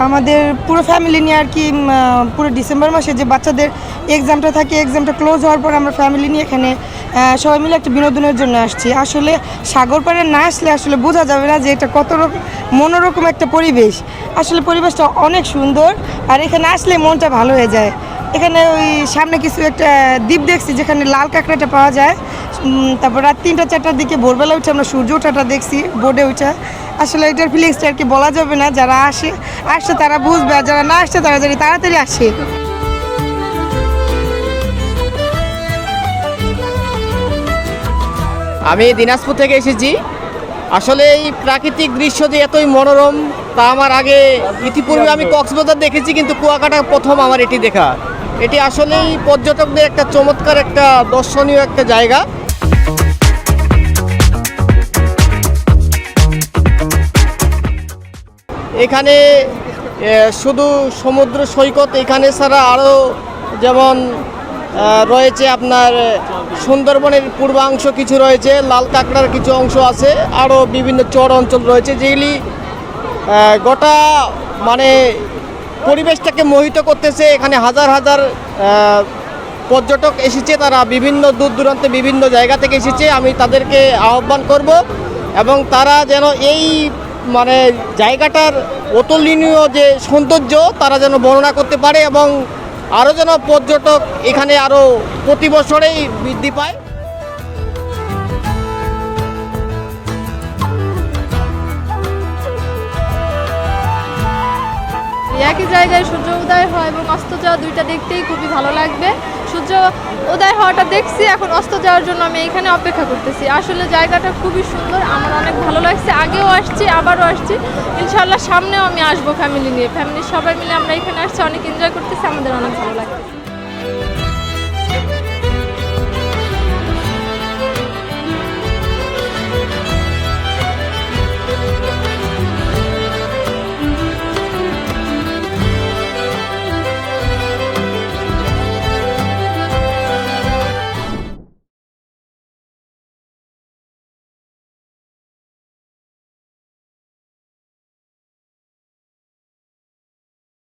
আমাদের পুরো ফ্যামিলি নিয়ে আর কি পুরো ডিসেম্বর মাসে যে বাচ্চাদের এক্সামটা থাকে, এক্সামটা ক্লোজ হওয়ার পর আমরা ফ্যামিলি নিয়ে এখানে সবাই মিলে একটা বিনোদনের জন্য আসছি। আসলে সাগর পাড়ে না আসলে আসলে বোঝা যাবে না যে এটা কত মনোরকম একটা পরিবেশ। আসলে পরিবেশটা অনেক সুন্দর, আর এখানে আসলে মনটা ভালো হয়ে যায়। এখানে ওই সামনে কিছু একটা দ্বীপ দেখছি যেখানে লাল কাঁকড়াটা পাওয়া যায়। তারপর রাত 3টা-4টার দিকে ভোরবেলা উঠে আমরা সূর্য ওঠাটা দেখছি বোটে উঠে। আসলে এটার ফিলিংসটা আর কি বলা যাবে না, যারা আসছে তারা বুঝবে, আর যারা না আসছে তারা যদি তাড়াতাড়ি আসে। আমি দিনাজপুর থেকে এসেছি। আসলে এই প্রাকৃতিক দৃশ্য যে এতই মনোরম তা আমার আগে ইতিপূর্বে আমি কক্সবাজার দেখেছি, কিন্তু কুয়াকাটা প্রথম আমার এটি দেখা। এটি আসলেই পর্যটকদের একটা চমৎকার একটা দর্শনীয় একটা জায়গা। এখানে শুধু সমুদ্র সৈকত, এখানে ছাড়া আরও যেমন রয়েছে আপনার সুন্দরবনের পূর্বাংশ কিছু রয়েছে, লাল কাঁকড়ার কিছু অংশ আছে, আরও বিভিন্ন চর অঞ্চল রয়েছে যেগুলি গোটা মানে পরিবেশটাকে মোহিত করতেছে। এখানে হাজার হাজার পর্যটক এসেছে, তারা বিভিন্ন দূর দূরান্তে বিভিন্ন জায়গা থেকে এসেছে। আমি তাদেরকে আহ্বান করব এবং তারা যেন এই মানে জায়গাটার অতুলনীয় যে সৌন্দর্য তারা যেন বর্ণনা করতে পারে এবং আরও যেন পর্যটক এখানে আরও প্রতি বছরেই বৃদ্ধি পায়। একই জায়গায় সূর্য উদয় হয় এবং অস্ত যাওয়া দুইটা দেখতেই খুবই ভালো লাগবে। সূর্য উদয় হওয়াটা দেখছি, এখন অস্ত যাওয়ার জন্য আমি এখানে অপেক্ষা করতেছি। আসলে জায়গাটা খুবই সুন্দর, আমার অনেক ভালো লাগছে। আগেও আসছি, আবারও আসছি, ইনশাআল্লাহ সামনেও আমি আসবো ফ্যামিলি নিয়ে। ফ্যামিলির সবাই মিলে আমরা এখানে আসছি, অনেক এনজয় করতেছি, আমাদের অনেক ভালো লাগছে।